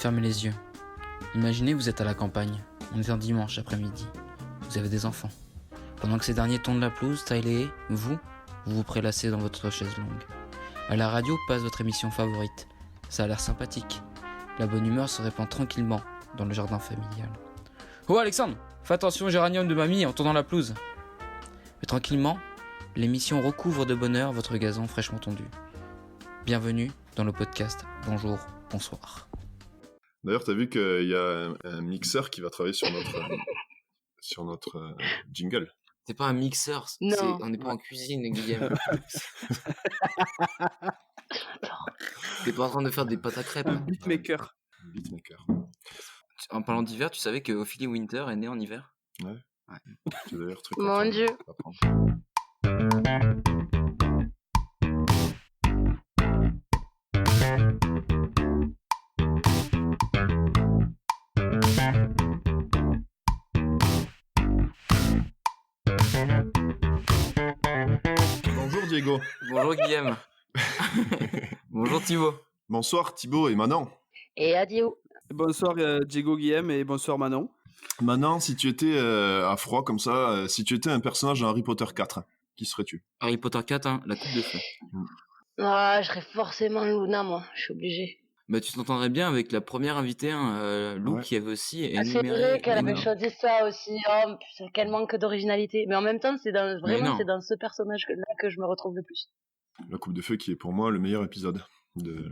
Fermez les yeux. Imaginez vous êtes à la campagne. On est un dimanche après-midi. Vous avez des enfants. Pendant que ces derniers tondent la pelouse, taillez, vous vous prélassez dans votre chaise longue. À la radio passe votre émission favorite. Ça a l'air sympathique. La bonne humeur se répand tranquillement dans le jardin familial. Oh Alexandre, fais attention au géranium de mamie en tondant la pelouse. Mais tranquillement, l'émission recouvre de bonheur votre gazon fraîchement tondu. Bienvenue dans le podcast Bonjour, bonsoir. D'ailleurs, t'as vu qu'il y a un mixeur qui va travailler sur notre jingle. C'est pas un mixeur, on n'est pas en cuisine, Guillaume. T'es pas en train de faire des pâtes à crêpes. Un beatmaker. Beatmaker. En parlant d'hiver, tu savais que Ophélie Winter est née en hiver? Ouais. C'est d'ailleurs très Mon Dieu. Bonjour Diego. Bonjour Guillaume. Bonjour Thibaut. Bonsoir Thibaut et Manon. Et adieu. Bonsoir Diego, Guillaume et bonsoir Manon. Manon, si tu étais à froid comme ça, si tu étais un personnage dans Harry Potter 4, qui serais-tu? Harry Potter 4, hein, la coupe de feu. Ah, je serais forcément Luna, moi. Je suis obligée. Bah, tu t'entendrais bien avec la première invitée, Lou, Ouais. qui avait aussi Ah, c'est vrai qu'elle avait choisi ça aussi. Oh, putain, quel manque d'originalité. Mais en même temps, c'est dans ce personnage-là que je me retrouve le plus. La coupe de feu qui est pour moi le meilleur épisode de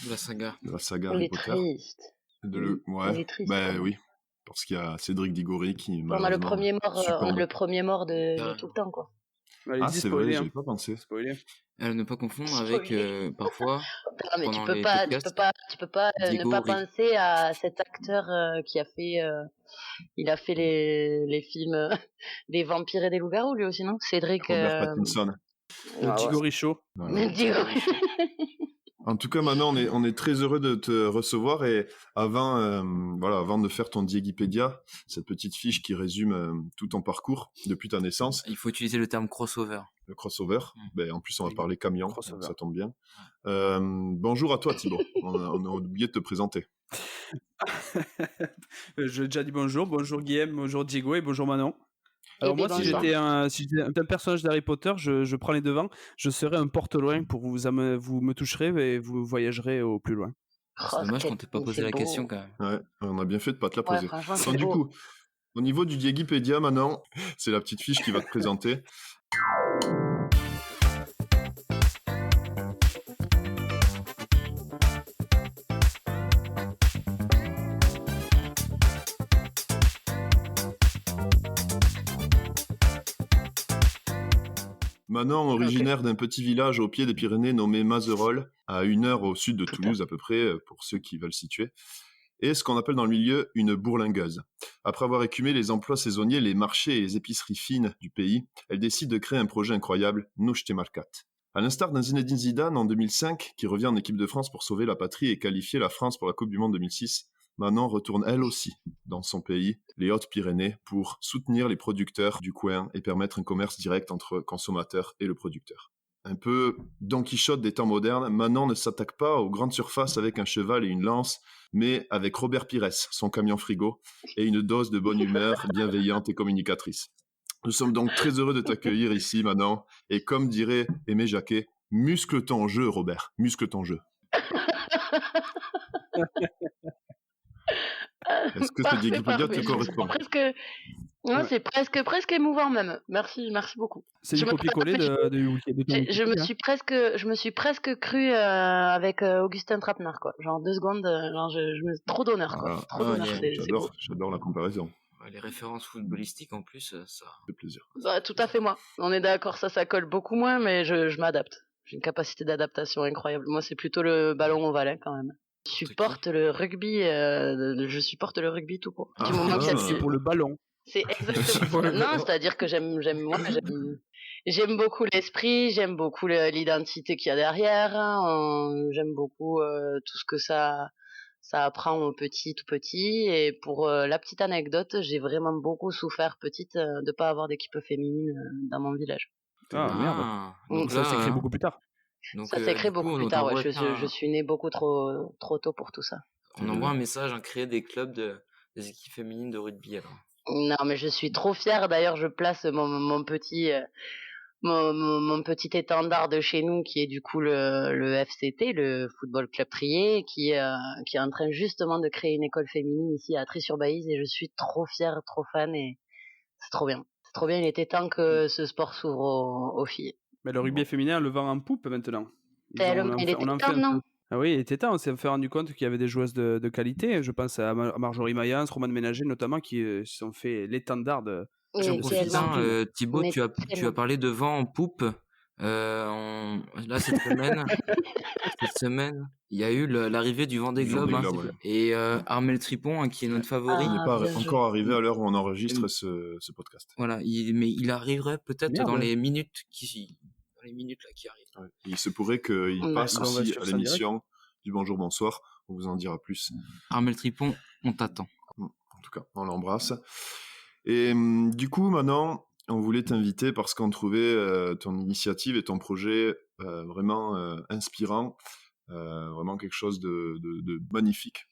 la saga. la saga Il Harry est Potter. triste. Il est triste, bah hein. oui. Parce qu'il y a Cédric Diggory qui On a le premier succombe. mort de tout le temps, quoi. Allez, C'est vrai, j'avais pas pensé. Spoiler. À ne pas confondre avec, parfois... Non, mais tu pendant peux les pas Diego ne pas Ri. penser à cet acteur qui a fait, il a fait les films des vampires et des loups-garous, lui aussi, non? Cédric. Robert Pattinson. Diego Richaud. Voilà. Diego. En tout cas, maintenant, on est très heureux de te recevoir et avant de faire ton Diegipédia, cette petite fiche qui résume tout ton parcours depuis ta naissance, Il faut utiliser le terme crossover. le crossover. En plus, on va parler camion, Crossover. donc ça tombe bien. Bonjour à toi, Thibaut. on a oublié de te présenter. J'ai déjà dit bonjour Guillaume, bonjour Diego et bonjour Manon. Alors moi, si j'étais un personnage d'Harry Potter, je prends les devants, je serais un porte-loin pour vous me toucherez et vous voyagerez au plus loin. C'est dommage qu'on t'ait pas posé la question, quand même. Ouais, on a bien fait de pas te la Ouais, poser. franchement, Donc, c'est du beau. coup, au niveau du Diegipédia, maintenant, c'est la petite fiche qui va te présenter. Manon, originaire d'un petit village au pied des Pyrénées nommé Mazerolles, à 1 heure au sud de Toulouse à peu près, pour ceux qui veulent situer, et ce qu'on appelle dans le milieu une bourlingueuse. Après avoir écumé les emplois saisonniers, les marchés et les épiceries fines du pays, elle décide de créer un projet incroyable, Noche Marcat. À l'instar d'un Zinedine Zidane en 2005, qui revient en équipe de France pour sauver la patrie et qualifier la France pour la Coupe du Monde 2006, Manon retourne elle aussi dans son pays, les Hautes-Pyrénées, pour soutenir les producteurs du coin et permettre un commerce direct entre consommateurs et le producteur. Un peu Don Quichotte des temps modernes, Manon ne s'attaque pas aux grandes surfaces avec un cheval et une lance, mais avec Robert Pires, son camion frigo, et une dose de bonne humeur bienveillante et communicatrice. Nous sommes donc très heureux de t'accueillir ici, Manon, et comme dirait Aimé Jacquet, muscle ton jeu, Robert, muscle ton jeu. Est-ce que ce Diegipédia te correspond? C'est presque émouvant même. Merci beaucoup. C'est du copier-coller de ton Je me suis presque cru avec Augustin Trapenard, quoi. Genre 2 secondes, trop d'honneur, quoi. Trop d'honneur. J'adore la comparaison. Les références footballistiques, en plus, ça... fait plaisir. Bah, tout à fait moi. On est d'accord, ça colle beaucoup moins, mais je m'adapte. J'ai une capacité d'adaptation incroyable. Moi, c'est plutôt le ballon ovale, hein, quand même. Je supporte le rugby tout court. Du moment que c'est pour le ballon. C'est exactement ça. Non, c'est-à-dire que j'aime beaucoup l'esprit, j'aime beaucoup l'identité qu'il y a derrière, hein, j'aime beaucoup tout ce que ça apprend au tout petit. Et pour la petite anecdote, j'ai vraiment beaucoup souffert petite de pas avoir d'équipe féminine dans mon village. Ah merde. Donc ça s'est créé beaucoup plus tard. Donc, ça s'est créé beaucoup plus tard, ouais. Je suis né beaucoup trop tôt pour tout ça. On envoie un message, créer des clubs des équipes féminines de rugby alors. Non, mais je suis trop fière. D'ailleurs, je place mon petit mon petit étendard de chez nous, qui est du coup le FCT, le Football Club Trier, qui est en train justement de créer une école féminine ici à Trie-sur-Baïse, et je suis trop fière, trop fan, et c'est trop bien. C'est trop bien, il était temps que ce sport s'ouvre aux filles. Mais le rugby féminin le vend en poupe maintenant. Il était temps, non? Ah oui, il était temps. On s'est rendu compte qu'il y avait des joueuses de qualité. Je pense à Marjorie Mayence, Romane Ménager notamment, qui se sont fait l'étendard de... J'en profite, Thibaut, tu as parlé de vent en poupe. Là, cette semaine, il y a eu l'arrivée du Vendée Globe. Et Armel Tripon, qui est notre favori. Il n'est pas encore arrivé à l'heure où on enregistre ce podcast. Voilà, mais il arriverait peut-être dans les minutes qui arrivent. Ouais. Il se pourrait qu'il passe aussi à l'émission du Bonjour Bonsoir. On vous en dira plus. Armel Tripon, on t'attend. En tout cas, on l'embrasse. Et du coup, maintenant, on voulait t'inviter parce qu'on trouvait ton initiative et ton projet vraiment inspirant, vraiment quelque chose de magnifique.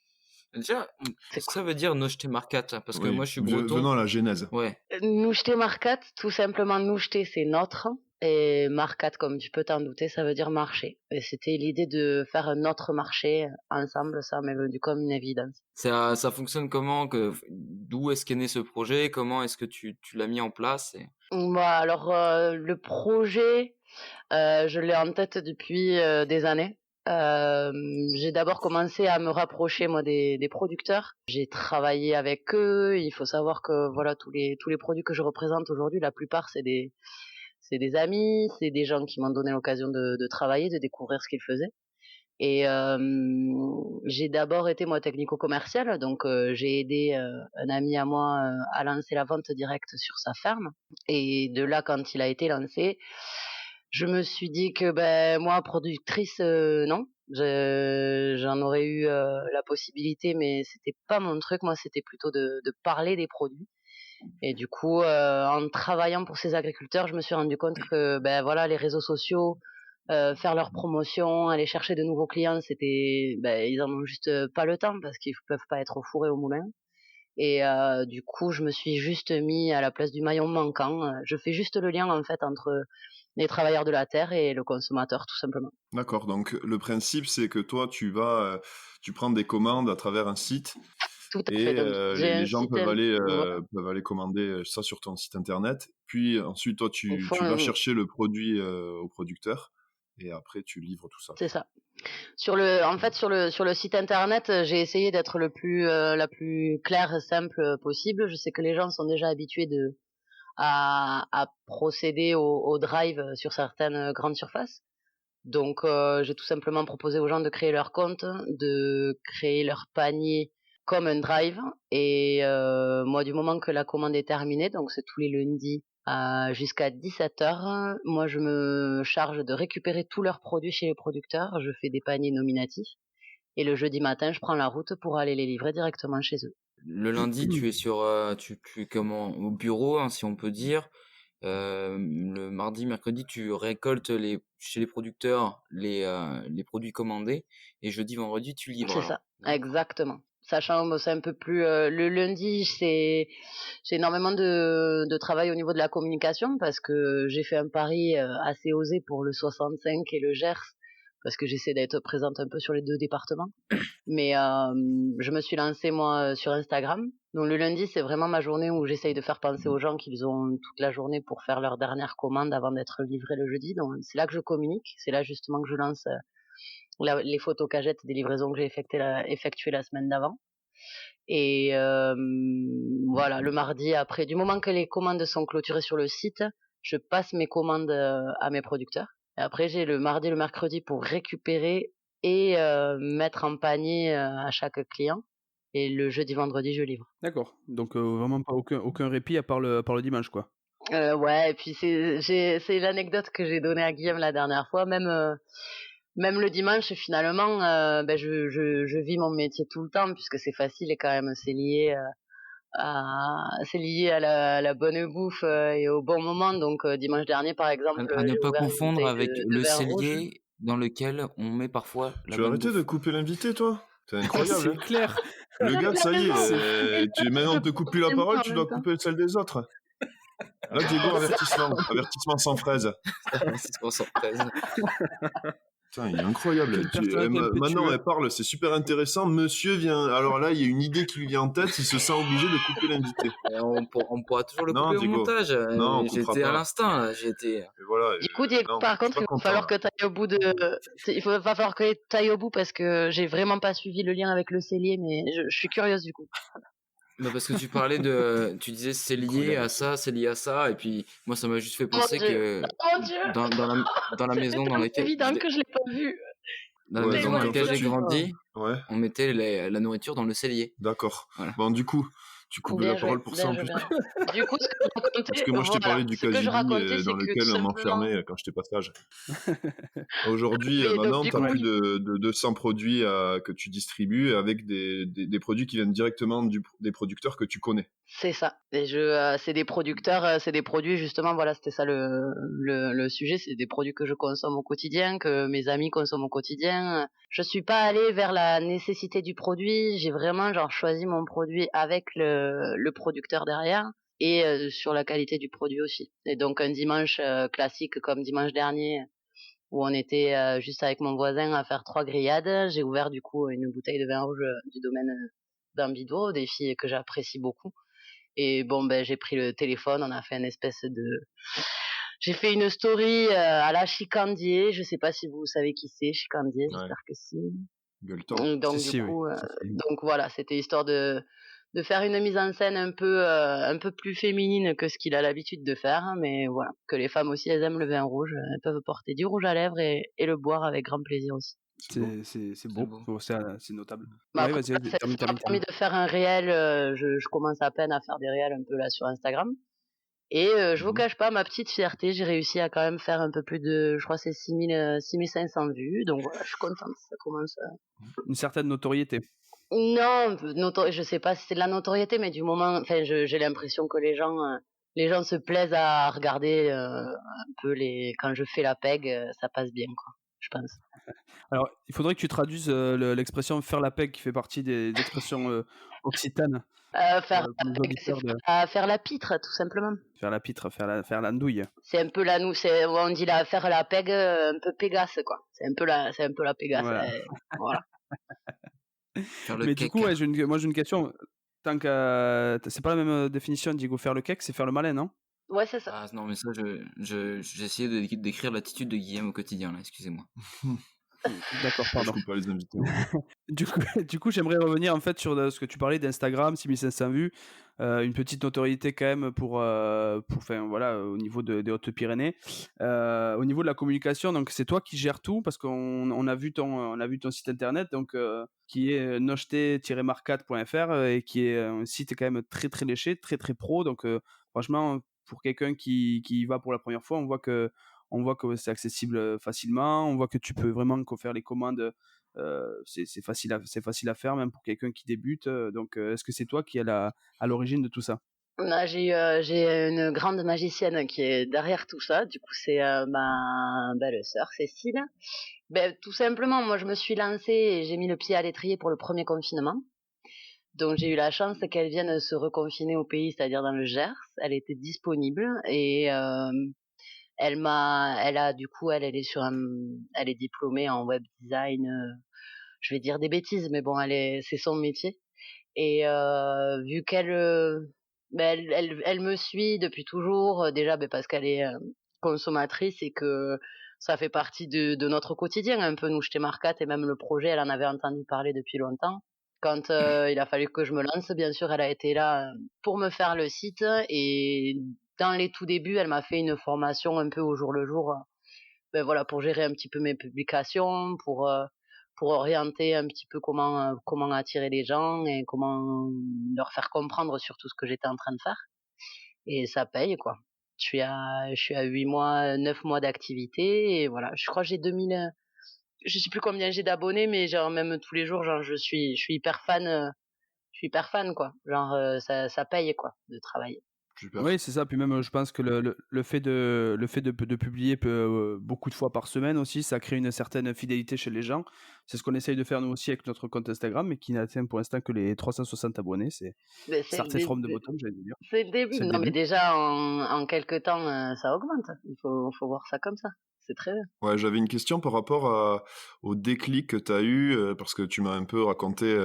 Déjà, qu'est-ce que ça veut dire Noucheté Marcat? Parce que moi, je suis breton. Venons à la genèse. Ouais. Noucheté Marcat, tout simplement, Noucheté, c'est notre. Et Marcat, comme tu peux t'en douter, ça veut dire marché. Et c'était l'idée de faire un autre marché ensemble, ça m'est venu comme une évidence. Ça fonctionne comment? D'où est-ce qu'est né ce projet? Comment est-ce que tu l'as mis en place? Alors, le projet, je l'ai en tête depuis des années. J'ai d'abord commencé à me rapprocher, moi, des producteurs. J'ai travaillé avec eux. Il faut savoir que voilà, tous les produits que je représente aujourd'hui, la plupart, c'est des amis, c'est des gens qui m'ont donné l'occasion de travailler, de découvrir ce qu'ils faisaient. Et j'ai d'abord été, moi, technico-commercial, donc j'ai aidé un ami à moi à lancer la vente directe sur sa ferme. Et de là, quand il a été lancé, je me suis dit que moi, productrice, non. J'en aurais eu la possibilité, mais c'était pas mon truc. Moi, c'était plutôt de parler des produits. Et du coup, en travaillant pour ces agriculteurs, je me suis rendu compte que voilà, les réseaux sociaux, faire leur promotion, aller chercher de nouveaux clients, c'était ils en ont juste pas le temps parce qu'ils peuvent pas être au four et au moulin. Et du coup, je me suis juste mis à la place du maillon manquant. Je fais juste le lien en fait entre les travailleurs de la terre et le consommateur, tout simplement. D'accord, donc le principe c'est que toi tu prends des commandes à travers un site. Tout à fait. Donc, les gens peuvent aller commander ça sur ton site internet. Puis ensuite, toi, tu vas chercher le produit au producteur et après, tu livres tout ça. C'est ça. Sur le site internet, j'ai essayé d'être la plus claire et simple possible. Je sais que les gens sont déjà habitués à procéder au drive sur certaines grandes surfaces. Donc, j'ai tout simplement proposé aux gens de créer leur compte, de créer leur panier comme un drive, et moi, du moment que la commande est terminée, donc c'est tous les lundis jusqu'à 17h, moi je me charge de récupérer tous leurs produits chez les producteurs. Je fais des paniers nominatifs et le jeudi matin je prends la route pour aller les livrer directement chez eux. Le lundi tu es tu es comment au bureau, hein, si on peut dire. Le mardi, mercredi, tu récoltes chez les producteurs les produits commandés, et jeudi, vendredi, tu livres. C'est ça, exactement. Sachant, c'est un peu plus le lundi, j'ai énormément de travail au niveau de la communication parce que j'ai fait un pari assez osé pour le 65 et le Gers, parce que j'essaie d'être présente un peu sur les deux départements. Mais je me suis lancée moi sur Instagram. Donc le lundi, c'est vraiment ma journée où j'essaye de faire penser aux gens qu'ils ont toute la journée pour faire leur dernière commande avant d'être livrés le jeudi. Donc c'est là que je communique, c'est là justement que je lance les photos cagettes des livraisons que j'ai effectuées la semaine d'avant. Et voilà, le mardi, après, du moment que les commandes sont clôturées sur le site, je passe mes commandes à mes producteurs. Et après, j'ai le mardi et le mercredi pour récupérer et mettre en panier à chaque client. Et le jeudi, vendredi, je livre. D'accord. Donc vraiment pas aucun répit à part le dimanche, quoi. Ouais, et puis c'est l'anecdote que j'ai donnée à Guillaume la dernière fois. Même le dimanche, finalement, je vis mon métier tout le temps puisque c'est facile et quand même c'est lié à la bonne bouffe et au bon moment. Donc dimanche dernier, par exemple, à ne pas confondre avec le cellier dans lequel on met parfois la bonne bouffe. Tu as arrêté de couper l'invité, toi? C'est incroyable. C'est clair. Le gars, ça y Vraiment. est, maintenant on te coupe plus la parole, tu dois couper celle des autres. Là, Diego, avertissement sans fraise. C'est pour surprise. Putain, il est incroyable. Quel personnage impétueux. Maintenant, elle parle, c'est super intéressant. Monsieur vient. Alors là, il y a une idée qui lui vient en tête, il se sent obligé de couper l'invité. On pourra toujours le Non, couper au Diego. montage. Non, on coupera J'étais à pas. l'instant, là. J'étais. Et voilà. Du coup, Diego, non, par je suis contre, pas il va content, falloir là. que tu ailles au bout de. Va falloir que tu ailles au bout parce que j'ai vraiment pas suivi le lien avec le cellier, mais je suis curieuse du coup. Bah parce que tu parlais de. Tu disais c'est lié à ça, c'est lié à ça. Et puis, moi, ça m'a juste fait penser Dieu. que. Oh mon Dieu. Dans la maison dans C'est laquelle. évident que je l'ai pas vu. Dans la Ouais, maison donc, dans en laquelle fait, j'ai grandi, Ouais, on mettait la nourriture dans le cellier. d'accord. Voilà. Bon, du coup, tu coupes Bien la joué, parole pour ça en bien plus. joué, bien joué. Du coup, ce que je racontais, Parce que moi, je t'ai parlé du ce que je Casini racontais, c'est dans que lequel tout on simplement. m'enfermait quand j'étais pas sage. Aujourd'hui, Mais donc, maintenant, du tu as coup, plus oui. de 200 produits que tu distribues avec des produits qui viennent directement des producteurs que tu connais. C'est ça. Et c'est des producteurs, c'est des produits justement. Voilà, c'était ça le sujet. C'est des produits que je consomme au quotidien, que mes amis consomment au quotidien. Je suis pas allée vers la nécessité du produit. J'ai vraiment genre choisi mon produit avec le producteur derrière et sur la qualité du produit aussi. Et donc un dimanche classique comme dimanche dernier où on était juste avec mon voisin à faire 3 grillades, j'ai ouvert du coup une bouteille de vin rouge du domaine d'Ambido, des filles que j'apprécie beaucoup. Et bon, ben, j'ai pris le téléphone, on a fait une espèce de. J'ai fait une story à la Chicandier. Je sais pas si vous savez qui c'est, Chicandier, Ouais. j'espère que si. Gueuletant. Donc, Si, du oui. coup, Si. donc voilà, c'était histoire de faire une mise en scène un peu plus féminine que ce qu'il a l'habitude de faire. Mais voilà, que les femmes aussi, elles aiment le vin rouge. Elles peuvent porter du rouge à lèvres et le boire avec grand plaisir aussi. C'est beau. beau. C'est notable. Bah, Ouais, après, vas-y, ça termine. m'a permis de faire un réel. Je commence à peine à faire des réels un peu là sur Instagram. Et je vous cache pas ma petite fierté, j'ai réussi à quand même faire un peu plus de, je crois que c'est 6500 vues, donc voilà, je suis contente, ça commence. Une certaine notoriété. Non, je sais pas si c'est de la notoriété, mais du moment, enfin, j'ai l'impression que les gens se plaisent à regarder un peu quand je fais la peg, ça passe bien, quoi, je pense. Alors, il faudrait que tu traduises l'expression faire la peg qui fait partie des expressions occitanes. Faire Pour les auditeurs de faire la pitre, tout simplement. faire la pitre, faire la ndouille. C'est un peu on dit faire la peg, un peu pégasse, quoi. C'est un peu la pégasse. Voilà. Voilà. Faire le Mais du cake. coup, ouais, j'ai une question. Tant que c'est pas la même définition, Diego. Faire le cake, c'est faire le malin, non? Ouais, c'est ça. Ah non, mais ça, j'ai essayé de décrire l'attitude de Guillaume au quotidien, là, excusez-moi. D'accord, Je pardon. coupe pas les invités. Du coup, j'aimerais revenir en fait sur ce que tu parlais d'Instagram, 6500 vues, une petite notoriété quand même enfin voilà, au niveau des Hautes-Pyrénées. Au niveau de la communication, donc c'est toi qui gères tout parce qu'on a vu ton site internet, donc qui est nocheté-marcat.fr et qui est un site quand même très très léché, très très pro. Donc franchement, pour quelqu'un qui y va pour la première fois, on voit que c'est accessible facilement, on voit que tu peux vraiment faire les commandes, c'est facile à faire même pour quelqu'un qui débute. Donc est-ce que c'est toi qui est à l'origine de tout ça? Là, j'ai une grande magicienne qui est derrière tout ça. Du coup, c'est ma belle sœur Cécile. Ben, tout simplement, moi, je me suis lancée et j'ai mis le pied à l'étrier pour le premier confinement. Donc, j'ai eu la chance qu'elle vienne se reconfiner au pays, c'est-à-dire dans le Gers. Elle était disponible et elle a du coup, elle est elle est diplômée en web design. Je vais dire des bêtises, mais bon, c'est son métier. Et vu qu'elle, elle me suit depuis toujours, déjà, parce qu'elle est consommatrice et que ça fait partie de notre quotidien un peu, nous, chez Marcat, et même le projet, elle en avait entendu parler depuis longtemps. Quand il a fallu que je me lance, bien sûr, elle a été là pour me faire le site et dans les tout débuts, elle m'a fait une formation un peu au jour le jour, voilà, pour gérer un petit peu mes publications, pour orienter un petit peu comment attirer les gens et comment leur faire comprendre surtout ce que j'étais en train de faire. Et ça paye, quoi. Je suis à 8 mois, 9 mois d'activité et voilà, je crois que j'ai 2000, je sais plus combien j'ai d'abonnés, mais genre même tous les jours, genre je suis hyper fan, quoi. Genre ça paye, quoi, de travailler. Super. Oui, c'est ça. Puis même, je pense que le fait de publier beaucoup de fois par semaine aussi, ça crée une certaine fidélité chez les gens. C'est ce qu'on essaye de faire nous aussi avec notre compte Instagram, mais qui n'atteint pour l'instant que les 360 abonnés. C'est Mais c'est le started from the début. bottom, j'allais dire. C'est le début. C'est le Non, mais début. déjà, en quelques temps, ça augmente. Faut voir ça comme ça. C'est très bien. Ouais, j'avais une question par rapport au déclic que tu as eu, parce que tu m'as un peu raconté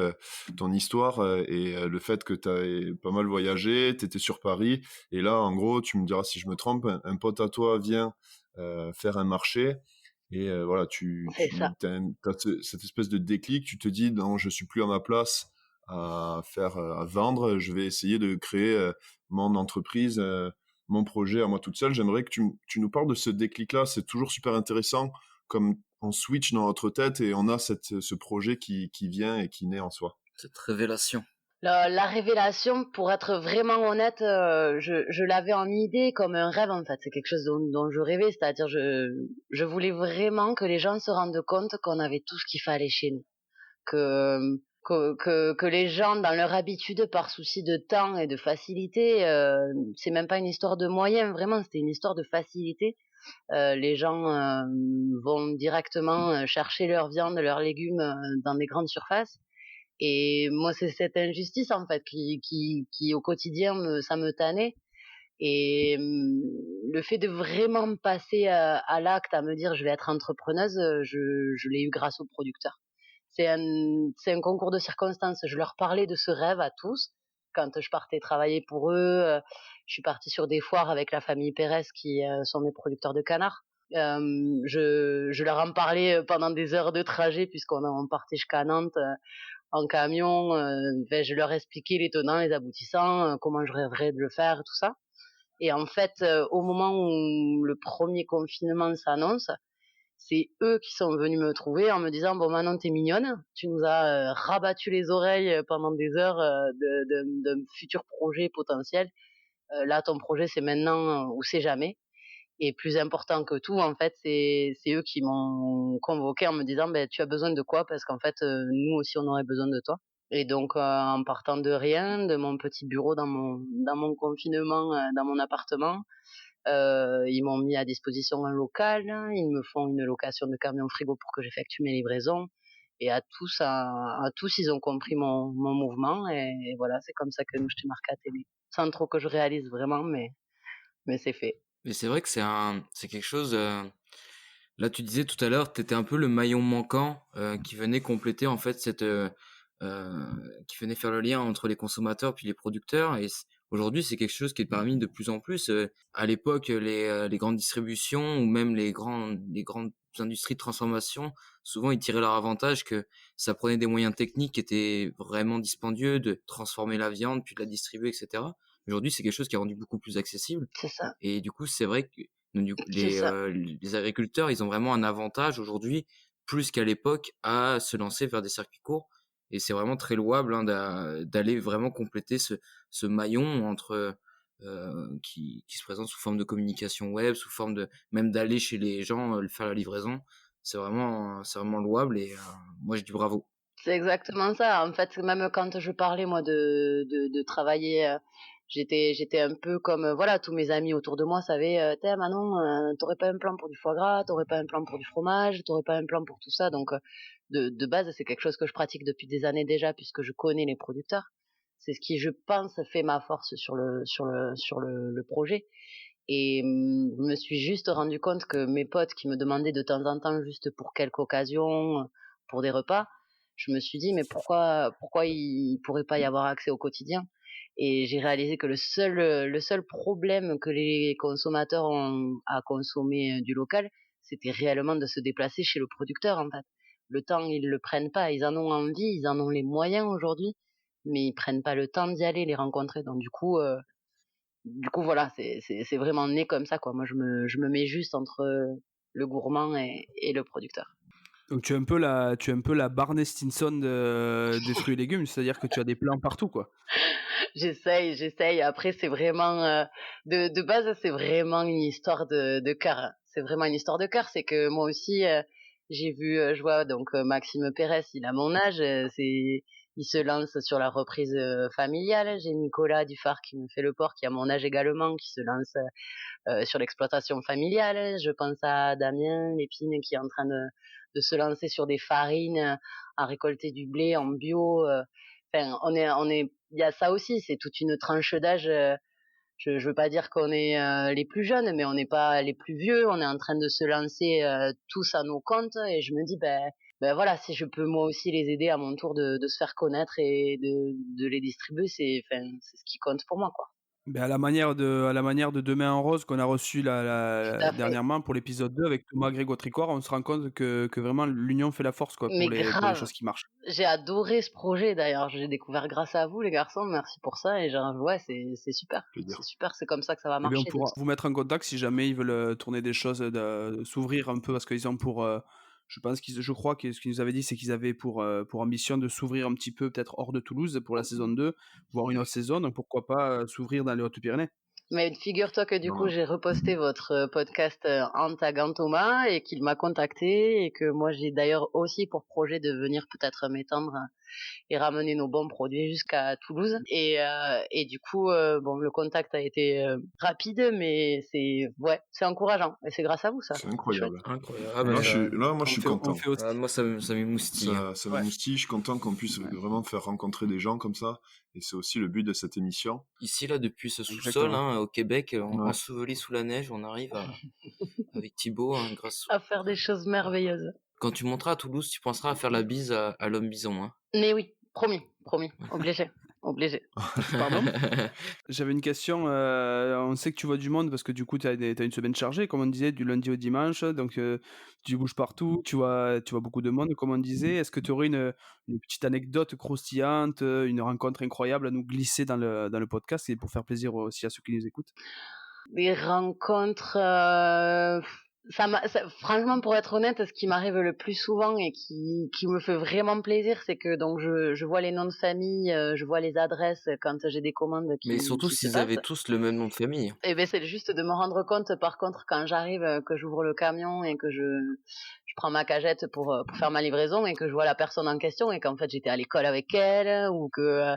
ton histoire et le fait que tu as pas mal voyagé, tu étais sur Paris, et là, en gros, tu me diras si je me trompe, un pote à toi vient faire un marché, et voilà, C'est ça. t'as cette espèce de déclic, tu te dis, non, je suis plus à ma place à vendre, je vais essayer de créer mon entreprise, mon projet à moi toute seule. J'aimerais que tu nous parles de ce déclic-là. C'est toujours super intéressant, comme on switch dans notre tête et on a ce projet qui vient et qui naît en soi. Cette révélation. La révélation, pour être vraiment honnête, je l'avais en idée comme un rêve en fait. C'est quelque chose dont je rêvais, c'est-à-dire je voulais vraiment que les gens se rendent compte qu'on avait tout ce qu'il fallait chez nous, que les gens dans leur habitude par souci de temps et de facilité, c'est même pas une histoire de moyens, vraiment, c'était une histoire de facilité. Les gens vont directement chercher leur viande, leurs légumes dans des grandes surfaces. Et moi, c'est cette injustice en fait qui au quotidien ça me tannait. Et le fait de vraiment passer à l'acte, à me dire je vais être entrepreneuse, je l'ai eu grâce aux producteurs. C'est un concours de circonstances. Je leur parlais de ce rêve à tous. Quand je partais travailler pour eux, je suis partie sur des foires avec la famille Pérez qui sont mes producteurs de canards. Je leur en parlais pendant des heures de trajet puisqu'on partait jusqu'à Nantes en camion. Je leur expliquais les tenants, les aboutissants, comment je rêverais de le faire, tout ça. Et en fait, au moment où le premier confinement s'annonce, c'est eux qui sont venus me trouver en me disant bon Manon t'es mignonne, tu nous as rabattu les oreilles pendant des heures d'un futur projet potentiel. Là ton projet c'est maintenant ou c'est jamais. Et plus important que tout en fait c'est eux qui m'ont convoqué en me disant ben tu as besoin de quoi parce qu'en fait nous aussi on aurait besoin de toi. Et donc en partant de rien, de mon petit bureau dans mon confinement, dans mon appartement, ils m'ont mis à disposition un local, ils me font une location de camion frigo pour que j'effectue mes livraisons. Et à tous, ils ont compris mon mouvement. Et voilà, c'est comme ça que nous, je t'ai marqué à télé. Sans trop que je réalise vraiment, mais c'est fait. Mais c'est vrai que c'est quelque chose. Là, tu disais tout à l'heure, t'étais un peu le maillon manquant qui venait compléter en fait qui venait faire le lien entre les consommateurs puis les producteurs. Et aujourd'hui, c'est quelque chose qui est permis de plus en plus. À l'époque, les grandes distributions ou même les grandes industries de transformation, souvent ils tiraient leur avantage que ça prenait des moyens techniques qui étaient vraiment dispendieux de transformer la viande puis de la distribuer, etc. Aujourd'hui, c'est quelque chose qui est rendu beaucoup plus accessible. C'est ça. Et du coup, c'est vrai que C'est ça. les agriculteurs, ils ont vraiment un avantage aujourd'hui, plus qu'à l'époque, à se lancer vers des circuits courts. Et c'est vraiment très louable d'aller vraiment compléter ce maillon entre qui se présente sous forme de communication web, sous forme de même d'aller chez les gens, faire la livraison. C'est vraiment louable et moi je dis bravo. C'est exactement ça. En fait, même quand je parlais moi de travailler, j'étais un peu comme voilà, tous mes amis autour de moi savaient, t'es Manon, t'aurais pas un plan pour du foie gras, t'aurais pas un plan pour du fromage, t'aurais pas un plan pour tout ça. Donc de base, c'est quelque chose que je pratique depuis des années déjà puisque je connais les producteurs. C'est ce qui, je pense, fait ma force sur le projet. Et je me suis juste rendu compte que mes potes qui me demandaient de temps en temps juste pour quelque occasion, pour des repas, je me suis dit mais pourquoi il pourrait pas y avoir accès au quotidien? Et j'ai réalisé que le seul problème que les consommateurs ont à consommer du local, c'était réellement de se déplacer chez le producteur en fait. Le temps, ils le prennent pas, ils en ont envie, ils en ont les moyens aujourd'hui, mais ils prennent pas le temps d'y aller les rencontrer. Donc du coup, voilà, c'est vraiment né comme ça, quoi. Moi, je me mets juste entre le gourmand et le producteur. Donc tu es un peu la Barney Stinson des fruits et légumes, c'est-à-dire que tu as des plans partout, quoi. J'essaye. Après, c'est vraiment de base, c'est vraiment une histoire de cœur. C'est vraiment une histoire de cœur. C'est que moi aussi, je vois donc Maxime Pérez, il a mon âge, il se lance sur la reprise familiale. J'ai Nicolas Dufart qui me fait le port, qui a mon âge également, qui se lance sur l'exploitation familiale. Je pense à Damien Lépine qui est en train de se lancer sur des farines, à récolter du blé en bio. Enfin, il y a ça aussi, c'est toute une tranche d'âge. Je veux pas dire qu'on est les plus jeunes, mais on n'est pas les plus vieux. On est en train de se lancer tous à nos comptes, et je me dis ben voilà, si je peux moi aussi les aider à mon tour de se faire connaître et de les distribuer, c'est ce qui compte pour moi, quoi. Ben à la manière de Demain en rose qu'on a reçu Tout à fait. dernièrement pour l'épisode 2 avec Thomas Grégoire-Tricouart, on se rend compte que vraiment l'union fait la force, quoi, Mais pour les grave, choses qui marchent. j'ai adoré ce projet d'ailleurs. J'ai découvert grâce à vous, les garçons. Merci pour ça. Et genre, ouais, c'est super. Plaisir. C'est super. C'est comme ça que ça va Eh bien, on marcher. pourra vous mettre en contact si jamais ils veulent tourner des choses, s'ouvrir un peu, parce qu'ils ont pour, je crois que ce qu'ils nous avaient dit, c'est qu'ils avaient pour ambition de s'ouvrir un petit peu, peut-être hors de Toulouse pour la saison 2, voire une autre saison. Donc pourquoi pas s'ouvrir dans les Hautes-Pyrénées. Mais figure-toi que du coup, Ouais. j'ai reposté votre podcast en taguant Thomas et qu'il m'a contacté, et que moi, j'ai d'ailleurs aussi pour projet de venir peut-être m'étendre et ramener nos bons produits jusqu'à Toulouse. Et du coup, bon, le contact a été rapide, mais c'est encourageant. Et c'est grâce à vous, ça. C'est incroyable. Incroyable. Ah, Ouais, bah, Moi, je suis content. On fait aussi. moi, ça m'émoustille. Ça m'émoustille. Je suis content qu'on puisse vraiment faire rencontrer des gens comme ça. Et c'est aussi le but de cette émission. Ici, là, depuis ce sous-sol, Exactement. au Québec, Ouais. enseveli sous la neige, on arrive avec Thibaut, grâce. À faire des choses merveilleuses. Quand tu monteras à Toulouse, tu penseras à faire la bise à l'homme bison. Hein. Mais oui, promis, obligé. Pardon. J'avais une question. On sait que tu vois du monde parce que du coup, tu as une semaine chargée, comme on disait, du lundi au dimanche. Donc, tu bouges partout, tu vois beaucoup de monde, comme on disait. Est-ce que tu aurais une petite anecdote croustillante, une rencontre incroyable à nous glisser dans le podcast, et pour faire plaisir aussi à ceux qui nous écoutent? Des rencontres, franchement, pour être honnête, ce qui m'arrive le plus souvent et qui me fait vraiment plaisir, c'est que donc je vois les noms de famille, je vois les adresses quand j'ai des commandes Mais surtout qui se s'ils avaient passent. tous le même nom de famille. Et ben c'est juste de me rendre compte, par contre, quand j'arrive, que j'ouvre le camion et que je prends ma cagette pour faire ma livraison, et que je vois la personne en question, et qu'en fait j'étais à l'école avec elle, ou que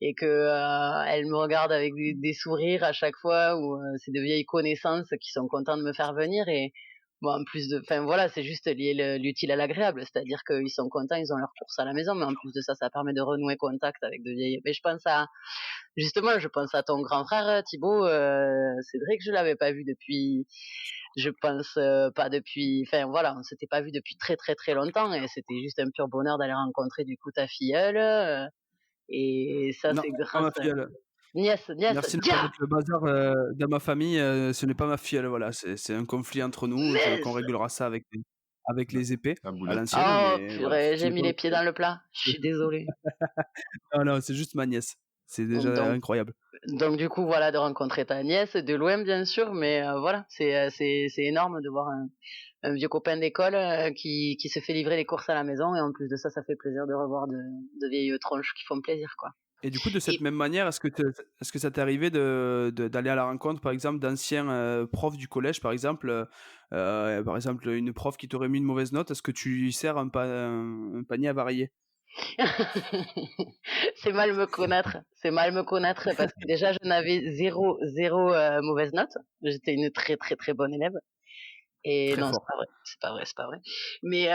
elle me regarde avec des sourires à chaque fois, ou c'est de vieilles connaissances qui sont contents de me faire venir. Et bon, en plus enfin voilà, c'est juste lier l'utile à l'agréable, c'est-à-dire qu'ils sont contents, ils ont leur course à la maison, mais en plus de ça, ça permet de renouer contact avec de vieilles. Mais je pense à ton grand frère Thibaut, Cédric, je l'avais pas vu depuis, je pense pas depuis, enfin voilà, on s'était pas vu depuis très très très longtemps, et c'était juste un pur bonheur d'aller rencontrer du coup ta filleule, et ça Non, c'est pas ma grâce filleule. nièce, Merci de dia, pas mettre le bazar dans ma famille. Ce n'est pas ma filleule. Voilà, c'est un conflit entre nous. Qu'on nièce. réglera ça avec les épées La à boulette. l'ancienne. Oh Mais voilà, purée, j'ai c'est mis pas- les pieds dans le plat, je suis désolée. non, non, c'est juste ma nièce. C'est déjà Donc incroyable. Donc du coup voilà, de rencontrer ta nièce de loin bien sûr, mais voilà, c'est énorme de voir un vieux copain d'école qui se fait livrer les courses à la maison, et en plus de ça, ça fait plaisir de revoir de vieilles tronches qui font plaisir, quoi. Et du coup, de cette Et même manière, est-ce que ça t'est arrivé d'aller à la rencontre, par exemple, d'anciens profs du collège, par exemple, une prof qui t'aurait mis une mauvaise note, est-ce que tu lui sers un panier avarié? c'est mal me connaître parce que déjà je n'avais zéro mauvaise note. J'étais une très très très bonne élève. Et Très non, fort. c'est pas vrai. Mais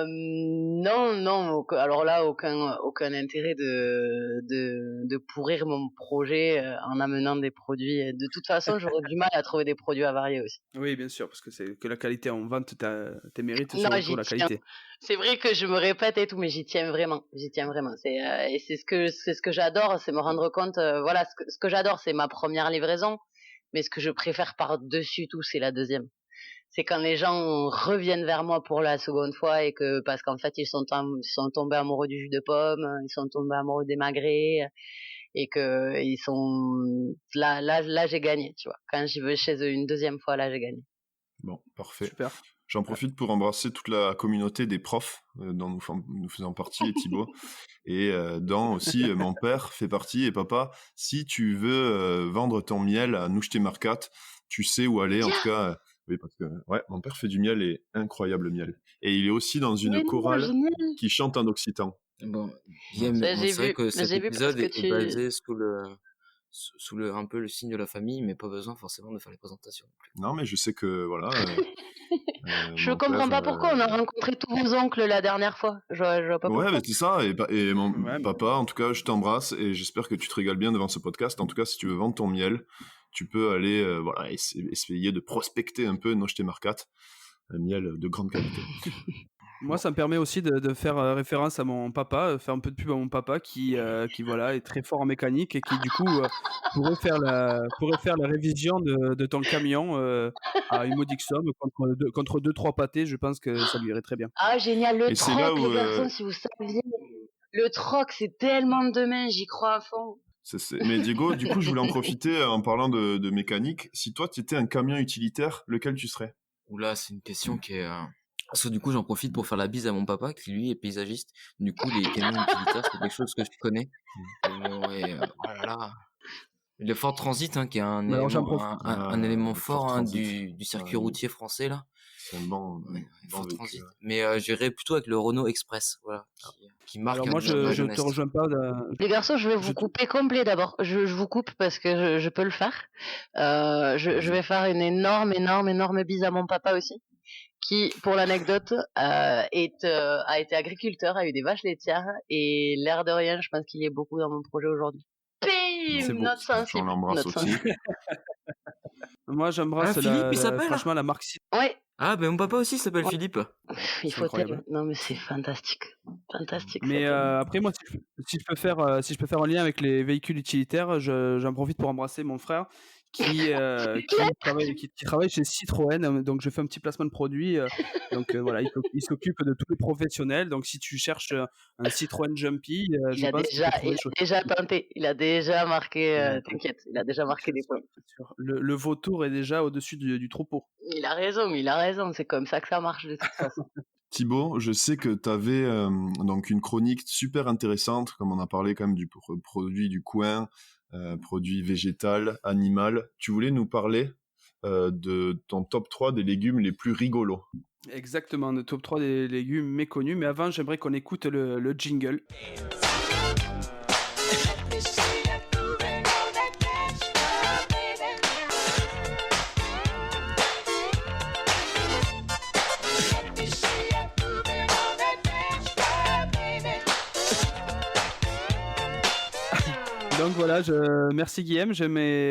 non, alors là, aucun intérêt de pourrir mon projet en amenant des produits. De toute façon, j'aurais du mal à trouver des produits avariés aussi. Oui, bien sûr, parce que c'est que la qualité en vente, tes mérites Non, sur le j'y tour de la tiens. qualité. C'est vrai que je me répète et tout, mais j'y tiens vraiment. Et c'est ce que j'adore, c'est me rendre compte. Voilà, ce que j'adore, c'est ma première livraison, mais ce que je préfère par-dessus tout, c'est la deuxième. C'est quand les gens reviennent vers moi pour la seconde fois, et que parce qu'en fait ils sont tombés amoureux du jus de pomme, ils sont tombés amoureux des magrets, et que ils sont là j'ai gagné, tu vois. Quand j'y vais chez eux une deuxième fois, là j'ai gagné. Bon, parfait. Super. J'en profite pour embrasser toute la communauté des profs dont nous faisons partie, et Thibaut, et dont aussi mon père fait partie. Et papa, si tu veux vendre ton miel à Noucheté Marcat, tu sais où aller. En tout cas, Oui, parce que ouais, mon père fait du miel et incroyable miel. Et il est aussi dans une Mais non, chorale génial. qui chante en occitan. Bon, Ouais. Guillaume, Ça, bon, j'ai c'est vrai vu, que cet j'ai vu parce épisode que est basé sous le un peu le signe de la famille, mais pas besoin forcément de faire les présentations non plus. Non, mais je sais que voilà, Je mon comprends père. pas pourquoi on a rencontré tous vos oncles la dernière fois. Je vois pas Ouais, pourquoi. mais c'est ça. Et mon Ouais, papa, en tout cas, je t'embrasse et j'espère que tu te régales bien devant ce podcast. En tout cas, si tu veux vendre ton miel, tu peux aller voilà, essayer de prospecter un peu Nocheté Marcat, un miel de grande qualité. moi, Bon. ça me permet aussi de faire référence à mon papa, faire un peu de pub à mon papa qui voilà, est très fort en mécanique et qui, du coup, pourrait faire la révision de ton camion à une modique somme contre 2-3 pâtés. Je pense que ça lui irait très bien. Ah, génial, le Et c'est là troc, où les garçons, si vous saviez. Le troc, c'est tellement demain, j'y crois à fond. Mais Diego, du coup, je voulais en profiter en parlant de mécanique. Si toi, tu étais un camion utilitaire, lequel tu serais? Oula, c'est une question qui est... Parce que du coup, j'en profite pour faire la bise à mon papa, qui lui est paysagiste. Du coup, les camions utilitaires, c'est quelque chose que je connais. Ouais, oh là là. Le Ford Transit, hein, qui est un Alors, j'en élément, profite. un élément Le Ford fort hein, Transit. du circuit Ouais, routier français, là. c'est un bon Ford véhicule. Transit. Mais j'irais plutôt avec le Renault Express, voilà, qui marque Alors un moi, peu ma je te jeunesse. rejoins pas. Les garçons, je vais Je vous te- couper complet d'abord. Je vous coupe parce que je peux le faire. Je vais faire une énorme bise à mon papa aussi, qui, pour l'anecdote, a été agriculteur, a eu des vaches laitières, et l'air de rien, je pense qu'il est beaucoup dans mon projet aujourd'hui. C'est Bim, beau. note On sensible. l'embrasse Note aussi. sensible. Moi, Ah, j'embrasse Philippe, il s'appelle? franchement la marque. Ouais, Ah, ben mon papa aussi s'appelle ouais. Philippe. Il C'est faut incroyable. tellement. Non, mais c'est fantastique. Fantastique, Mais cette émission. après, moi, si je peux faire, si je peux faire un lien avec les véhicules utilitaires, j'en profite pour embrasser mon frère qui travaille chez Citroën. Donc, je fais un petit placement de produit. Donc, voilà, il s'occupe de tous les professionnels. Donc, si tu cherches un Citroën Jumpy, Il je a pense qu'il peut trouver il des choses. a déjà tenté. Il a déjà marqué. Voilà. T'inquiète, il a déjà marqué des points. Bien sûr. Le vautour est déjà au-dessus du troupeau. Il a raison. C'est comme ça que ça marche de toute façon. Thibaut, je sais que tu avais donc une chronique super intéressante, comme on a parlé quand même du produit du coin, produit végétal, animal. Tu voulais nous parler de ton top 3 des légumes les plus rigolos. Exactement, le top 3 des légumes méconnus. Mais avant, j'aimerais qu'on écoute le jingle. Donc voilà, merci Guillaume.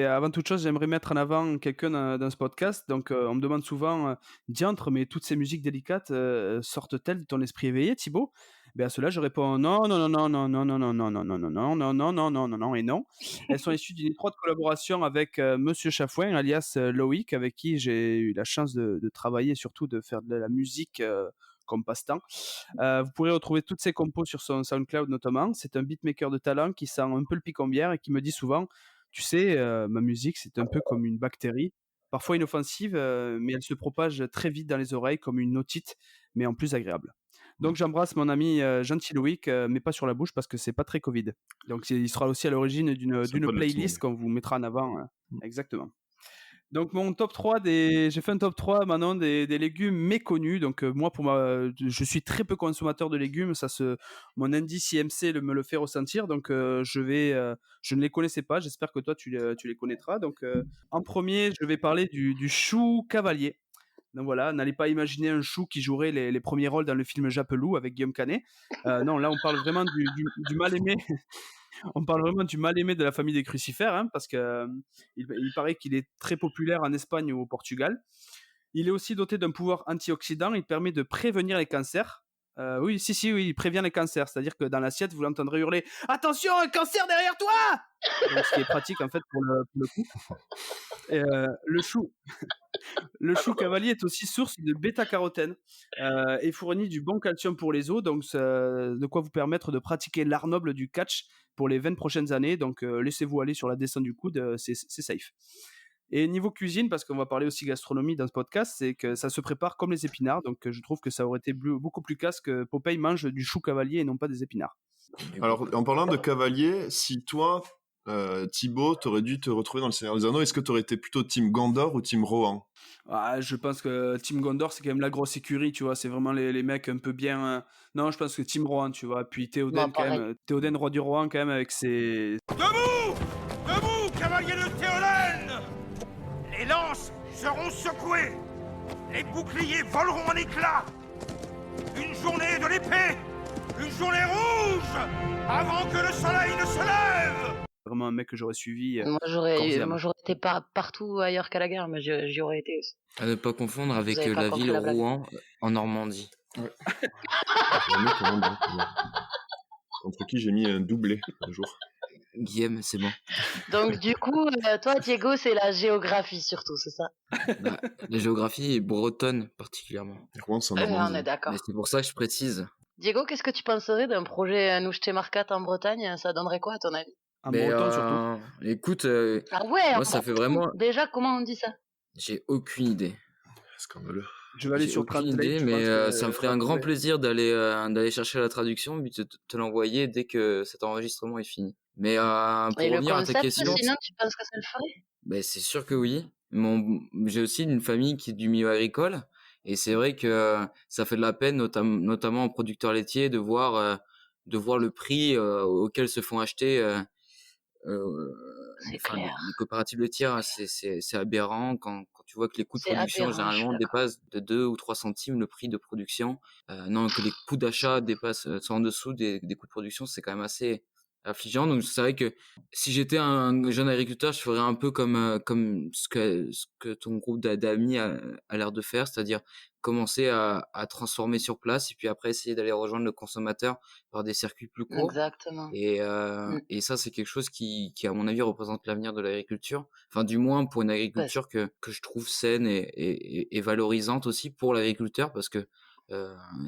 Avant toute chose, j'aimerais mettre en avant quelqu'un dans ce podcast. Donc on me demande souvent, diantre, mais toutes ces musiques délicates sortent-elles de ton esprit éveillé, Thibaut? Ben à cela, je réponds non, non, non, non, non, non, non, non, non, non, non, non, non, non, non, non, non, non, et non. Elles sont issues d'une étroite collaboration avec Monsieur Chafouin, alias Loïc, avec qui j'ai eu la chance de travailler et surtout de faire de la musique comme passe-temps. Vous pourrez retrouver toutes ses compos sur son SoundCloud notamment. C'est un beatmaker de talent qui sent un peu le picombière et qui me dit souvent, tu sais, ma musique, c'est un peu comme une bactérie, parfois inoffensive, mais elle se propage très vite dans les oreilles comme une otite, mais en plus agréable. Donc j'embrasse mon ami Gentil Loïc, mais pas sur la bouche parce que c'est pas très Covid. Donc il sera aussi à l'origine d'une Sympa de le playlist signaler. qu'on vous mettra en avant. Exactement. Donc mon top 3 j'ai fait un top 3 maintenant des légumes méconnus. Donc moi je suis très peu consommateur de légumes, mon indice IMC me le fait ressentir. Donc je ne les connaissais pas, j'espère que toi tu les connaîtras. Donc en premier, je vais parler du chou cavalier. Donc voilà, n'allez pas imaginer un chou qui jouerait les premiers rôles dans le film Japelou avec Guillaume Canet. Non, là on parle vraiment du mal aimé. On parle vraiment du mal-aimé de la famille des crucifères, hein, parce que il paraît qu'il est très populaire en Espagne ou au Portugal. Il est aussi doté d'un pouvoir antioxydant. Il permet de prévenir les cancers. Oui, il prévient les cancers. C'est-à-dire que dans l'assiette, vous l'entendrez hurler « Attention, un cancer derrière toi !» Donc, ce qui est pratique, en fait, pour le coup. Et, le chou cavalier est aussi source de bêta-carotène et fournit du bon calcium pour les os, donc de quoi vous permettre de pratiquer l'art noble du catch pour les 20 prochaines années. Donc laissez-vous aller sur la descente du coude, c'est safe. Et niveau cuisine, parce qu'on va parler aussi gastronomie dans ce podcast, c'est que ça se prépare comme les épinards, donc je trouve que ça aurait été beaucoup plus classe que Popeye mange du chou cavalier et non pas des épinards. Alors, en parlant de cavalier, si toi, Thibaut, t'aurais dû te retrouver dans le Seigneur des Anneaux. Est-ce que t'aurais été plutôt Team Gondor ou Team Rohan? Je pense que Team Gondor, c'est quand même la grosse écurie, tu vois. C'est vraiment les mecs un peu bien. Non, je pense que Team Rohan, tu vois. Puis Théoden, quand pareil. même. Théoden, roi du Rohan, quand même, avec ses. Debout! Debout, cavaliers de Théoden! Les lances seront secouées! Les boucliers voleront en éclats! Une journée de l'épée! Une journée rouge! Avant que le soleil ne se lève! Vraiment un mec que j'aurais suivi. Moi, corps et j'aurais âme. été partout ailleurs qu'à la guerre, mais j'y aurais été aussi. À ne pas confondre avec avez pas la compris ville la blague. Rouen en Normandie. Jamais quand même, contre qui j'ai mis un doublé un jour. Guillaume, c'est bon. Donc, du coup, toi, Diego, c'est la géographie surtout, c'est ça? Bah, la géographie est bretonne particulièrement. Rouen, c'est en On est Normandie. d'accord. Mais c'est pour ça que je précise. Diego, qu'est-ce que tu penserais d'un projet Nouchte Marcat en Bretagne? Ça donnerait quoi, à ton avis? En Mais, breton, surtout. écoute, Ah ouais, moi en ça fait breton. vraiment. Déjà, comment on dit ça? J'ai aucune idée. Scandaleux. Je vais aller J'ai sur aucune Translate. idée, je mais pense que ça me ferait on va un grand trouver. plaisir d'aller chercher la traduction, puis de te l'envoyer dès que cet enregistrement est fini. Mais pour Et le revenir à ta concept, question, sinon, tu penses que ça le ferait? ben, c'est sûr que oui. J'ai aussi une famille qui est du milieu agricole, et c'est vrai que ça fait de la peine, notamment aux producteurs laitiers, de voir le prix auquel se font acheter C'est enfin, clair. les coopératives laitières. C'est aberrant quand tu vois que les coûts de C'est production aberrant, je suis généralement d'accord. dépassent de 2 ou 3 centimes le prix de production. Non, que les coûts d'achat dépassent, sont en dessous des coûts de production, c'est quand même assez affligeant. Donc c'est vrai que si j'étais un jeune agriculteur, je ferais un peu comme ce que ton groupe d'amis a l'air de faire, c'est-à-dire commencer à transformer sur place et puis après essayer d'aller rejoindre le consommateur par des circuits plus courts. Exactement. Et ça, c'est quelque chose qui, à mon avis, représente l'avenir de l'agriculture. Enfin, du moins pour une agriculture que je trouve saine et valorisante aussi pour l'agriculteur, parce que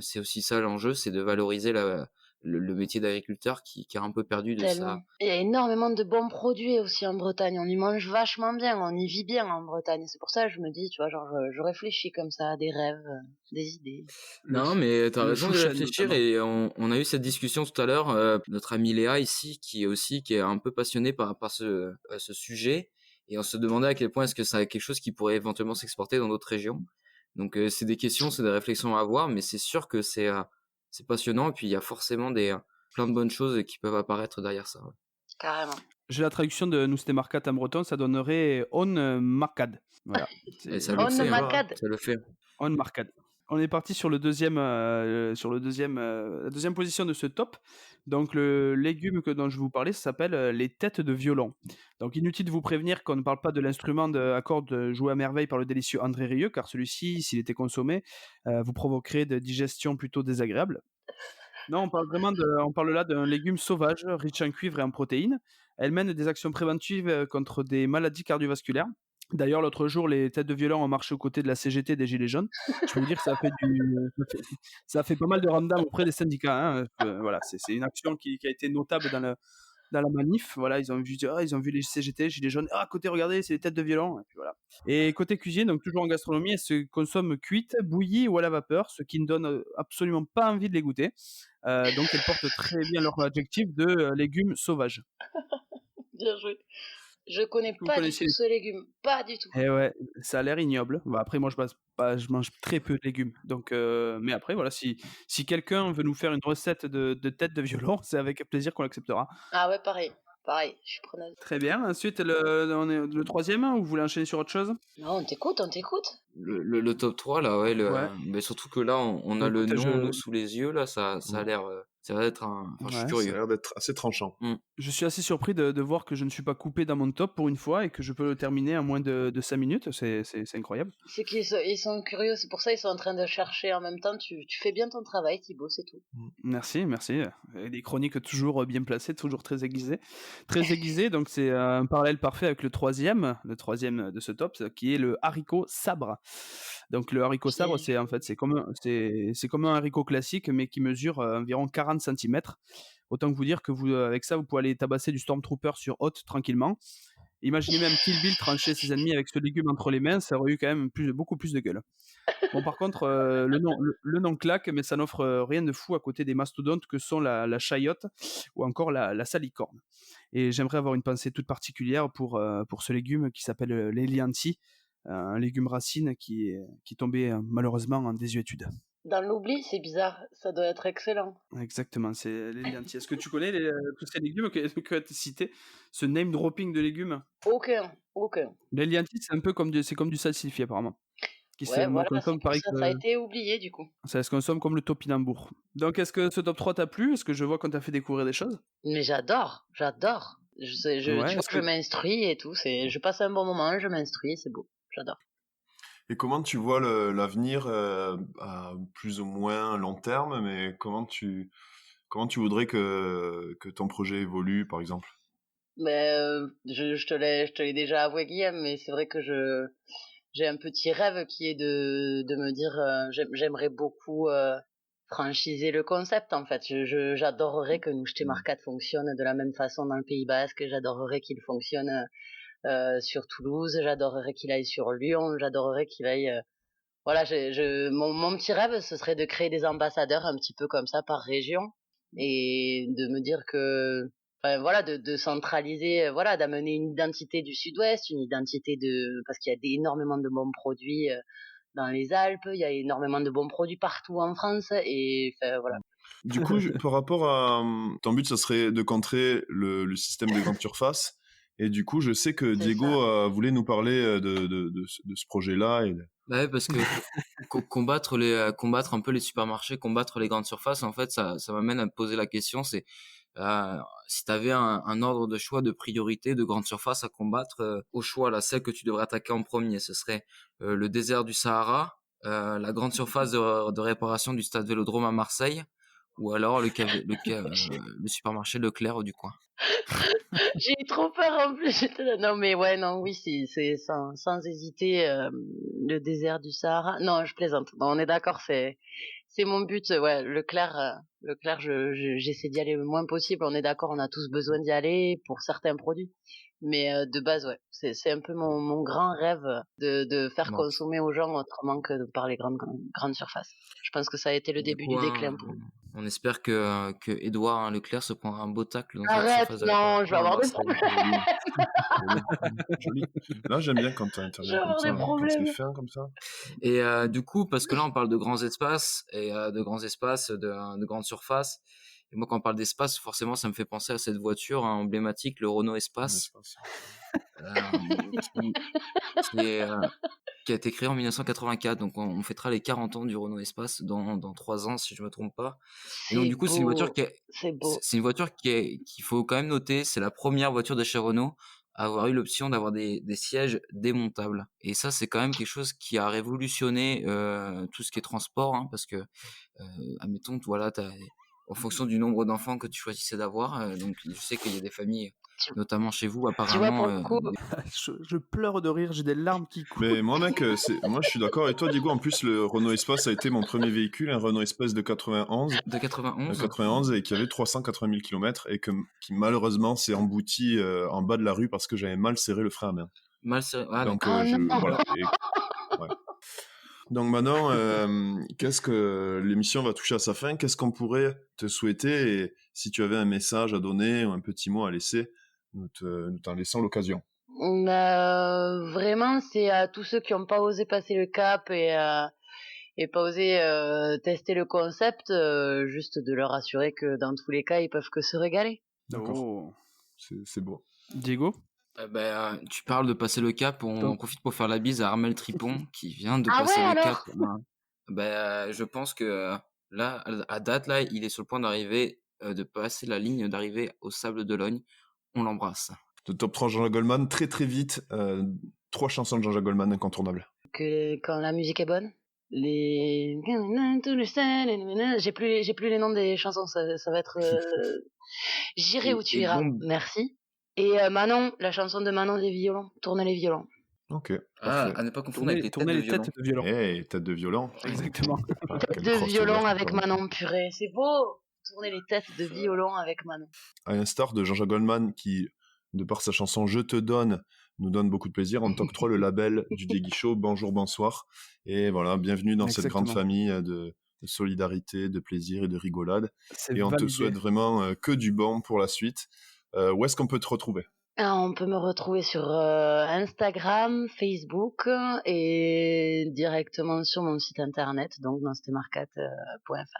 c'est aussi ça l'enjeu, c'est de valoriser le métier d'agriculteur qui a un peu perdu de Tellement. sa. Il y a énormément de bons produits aussi en Bretagne. On y mange vachement bien, on y vit bien en Bretagne. C'est pour ça que je me dis, tu vois, genre, je réfléchis comme ça à des rêves, des idées. Non, mais t'as le raison de chouchen, réfléchir, notamment. et on a eu cette discussion tout à l'heure. Notre ami Léa ici, qui est un peu passionnée par ce sujet, et on se demandait à quel point est-ce que ça a quelque chose qui pourrait éventuellement s'exporter dans d'autres régions. Donc c'est des questions, c'est des réflexions à avoir, mais c'est sûr que c'est passionnant, et puis il y a forcément plein de bonnes choses qui peuvent apparaître derrière ça. Ouais. Carrément. J'ai la traduction de Nouste Marcat en breton, ça donnerait On Marcad. Voilà. Et ça C'est- le On fait, hein. Macad. Ça le fait. On Marcad. On est parti sur la deuxième position de ce top. Donc le légume dont je vous parlais, ça s'appelle les têtes de violon. Donc inutile de vous prévenir qu'on ne parle pas de l'instrument à cordes joué à merveille par le délicieux André Rieu, car celui-ci, s'il était consommé, vous provoquerait des digestions plutôt désagréables. Non, on parle là d'un légume sauvage, riche en cuivre et en protéines. Elle mène des actions préventives contre des maladies cardiovasculaires. D'ailleurs, l'autre jour, les têtes de violon ont marché aux côtés de la CGT des Gilets jaunes. Je peux vous dire que ça a fait pas mal de ramdam auprès des syndicats, hein. Voilà, c'est une action qui a été notable dans la manif. Voilà, ils ont vu les CGT, Gilets jaunes. Ah, côté, regardez, c'est les têtes de violon. Et puis voilà. Et côté cuisine, donc toujours en gastronomie, elles se consomment cuites, bouillies ou à la vapeur, ce qui ne donne absolument pas envie de les goûter. Donc elles portent très bien leur adjectif de légumes sauvages. Bien joué. Je connais Vous pas du connaissez tout ce légume. Pas du tout. Eh ouais, ça a l'air ignoble. Bah, après, moi, je mange très peu de légumes. Donc, mais après, voilà, si quelqu'un veut nous faire une recette de tête de violon, c'est avec plaisir qu'on l'acceptera. Ah ouais, pareil. Pareil, je suis preneuse. Très bien. Ensuite, le troisième, ou vous voulez enchaîner sur autre chose? Non, on t'écoute, on t'écoute. Le top 3, là, ouais. Ouais. Mais surtout que là, on a Écoute, le nom, nous, sous les yeux, là, ça a l'air. Ça va être un. Enfin, je suis Ouais. Ça a curieux. l'air d'être assez tranchant. Je suis assez surpris de voir que je ne suis pas coupé dans mon top pour une fois et que je peux le terminer en moins de 5 minutes. C'est incroyable. C'est qu'ils ils sont curieux, c'est pour ça qu'ils sont en train de chercher en même temps. Tu fais bien ton travail, Thibaut, c'est tout. Merci. Et des chroniques toujours bien placées, toujours très aiguisées. Très aiguisées, donc c'est un parallèle parfait avec le troisième de ce top, qui est le haricot sabre. Donc le haricot sabre, c'est comme un haricot classique, mais qui mesure environ 40 cm. Autant que vous dire que avec ça, vous pouvez aller tabasser du Stormtrooper sur haute tranquillement. Imaginez même Kill Bill trancher ses ennemis avec ce légume entre les mains, ça aurait eu quand même beaucoup plus de gueule. Bon, par contre, le nom claque, mais ça n'offre rien de fou à côté des mastodontes que sont la chayotte ou encore la salicorne. Et j'aimerais avoir une pensée toute particulière pour ce légume qui s'appelle l'Elianthi, un légume racine qui est tombé malheureusement en désuétude. Dans l'oubli, c'est bizarre. Ça doit être excellent. Exactement, c'est l'Elianthi. Est-ce que tu connais tous ces légumes que tu as cités, ce name dropping de légumes? Aucun. L'Elianthi, c'est un peu comme du salsifis apparemment, qui se Ouais, voilà, c'est consomme pour pareil ça. que Ça a été oublié, du coup. ça se consomme comme le topinambour. Donc, est-ce que ce top 3 t'a plu? Est-ce que je vois qu'on t'a fait découvrir des choses? Mais j'adore. Tu Ouais, vois, est-ce je que m'instruis et tout. Je passe un bon moment, je m'instruis, c'est beau. J'adore. Et comment tu vois l'avenir à plus ou moins long terme, mais comment tu voudrais que ton projet évolue, par exemple? Mais je te l'ai déjà avoué, Guillaume, mais c'est vrai que j'ai un petit rêve qui est de me dire, j'aimerais beaucoup franchiser le concept, en fait. J'adorerais que Noucheté Marcat fonctionne de la même façon dans le Pays Basque. J'adorerais qu'il fonctionne sur Toulouse. J'adorerais qu'il aille sur Lyon. J'adorerais qu'il aille... Voilà, mon petit rêve, ce serait de créer des ambassadeurs un petit peu comme ça par région et de me dire que... Enfin, voilà, de centraliser, voilà, d'amener une identité du Sud-Ouest, une identité parce qu'il y a énormément de bons produits dans les Alpes, il y a énormément de bons produits partout en France, et enfin, voilà. Du coup, par rapport à ton but, ça serait de contrer le système de grande surface. Et du coup, je sais que C'est Diego ça. voulait nous parler de ce projet-là. Bah ouais, parce que combattre combattre un peu les supermarchés, combattre les grandes surfaces, en fait, ça m'amène à me poser la question, c'est si tu avais un ordre de choix de priorité de grande surface à combattre, au choix, là, celle que tu devrais attaquer en premier, ce serait le désert du Sahara, la grande surface de réparation du stade Vélodrome à Marseille, ou alors le supermarché Leclerc du coin. J'ai eu trop peur en plus. J'étais là. Non, mais ouais, non, oui, c'est sans hésiter le désert du Sahara. Non, je plaisante. Non, on est d'accord, c'est mon but. Ouais, Leclerc, j'essaie d'y aller le moins possible. On est d'accord, on a tous besoin d'y aller pour certains produits. Mais de base, ouais, c'est un peu mon grand rêve de faire Bon, consommer aux gens autrement que par les grandes surfaces. Je pense que ça a été le du début coup, du déclin pour nous. on espère que Édouard Leclerc se prendra un beau tacle dans cette Arrête, surface de non, je vais réparation à avoir des Marseille. problèmes. Joli, joli. Là, j'aime bien quand tu Je interviens vais comme avoir ça, des hein, quand c'est problèmes. fin comme ça. Et du coup, parce que là, on parle de grands espaces et de grands espaces, de grandes surfaces. Et moi, quand on parle d'espace, forcément, ça me fait penser à cette voiture emblématique, le Renault Espace, qui, qui est, qui a été créé en 1984. Donc, on fêtera les 40 ans du Renault Espace dans 3 ans, si je me trompe pas. Et donc, C'est du coup, c'est une voiture beau, c'est beau. c'est une voiture qu'il faut quand même noter. C'est la première voiture de chez Renault à avoir eu l'option d'avoir des sièges démontables. Et ça, c'est quand même quelque chose qui a révolutionné tout ce qui est transport, hein, parce que, admettons, voilà, en fonction du nombre d'enfants que tu choisissais d'avoir, donc je sais qu'il y a des familles, Tu, notamment chez vous, tu vois, pour apparemment, le coup, Je pleure de rire, j'ai des larmes qui coulent. Mais moi, mec, moi, je suis d'accord avec toi, Diego. En plus, le Renault Espace a été mon premier véhicule, un Renault Espace de 91. de 91. 91 et qui avait 380 000 km et qui malheureusement s'est embouti en bas de la rue parce que j'avais mal serré le frein à main. Mal serré. Ah, Donc, d'accord. oh non, voilà. Ouais. Donc maintenant, qu'est-ce que l'émission va toucher à sa fin? Qu'est-ce qu'on pourrait te souhaiter? Et si tu avais un message à donner ou un petit mot à laisser, nous t'en laissons l'occasion. vraiment, c'est à tous ceux qui n'ont pas osé passer le cap et pas osé tester le concept, juste de leur assurer que dans tous les cas, ils peuvent que se régaler. D'accord. Oh. C'est beau. Diego? Tu parles de passer le cap, on Donc- en profite pour faire la bise à Armel Tripon qui vient de Ah passer ouais, le alors? cap. Je pense que là, à date, là, il est sur le point d'arriver, de passer la ligne d'arrivée au Sable d'Olonne. On l'embrasse. De top 3 Jean-Jacques Goldman, très très vite, 3 chansons de Jean-Jacques Goldman incontournables. Quand la musique est bonne, j'ai plus les noms des chansons, ça va être J'irai où tu Et iras, bombe. merci. Et Manon, la chanson de Manon des violons, Tourne les violons. Ok, Ah, parfait. à ne pas confondre avec les Tourner les têtes de violon. têtes de violon. Hey, tête de violon. Exactement. Ah, Tête quel de crossover, violon avec pardon. Manon, purée, c'est beau. Tourner les têtes de violon avec Manon. À l'instar de Jean-Jacques Goldman qui, de par sa chanson Je te donne, nous donne beaucoup de plaisir, on t'octroie le label du Diegui Show, bonjour, bonsoir. Et voilà, bienvenue dans cette grande Exactement. famille de solidarité, de plaisir et de rigolade. C'est Et on te validé. souhaite vraiment que du bon pour la suite. Où est-ce qu'on peut te retrouver? On peut me retrouver sur Instagram, Facebook et directement sur mon site internet, donc nostmarcat.fr.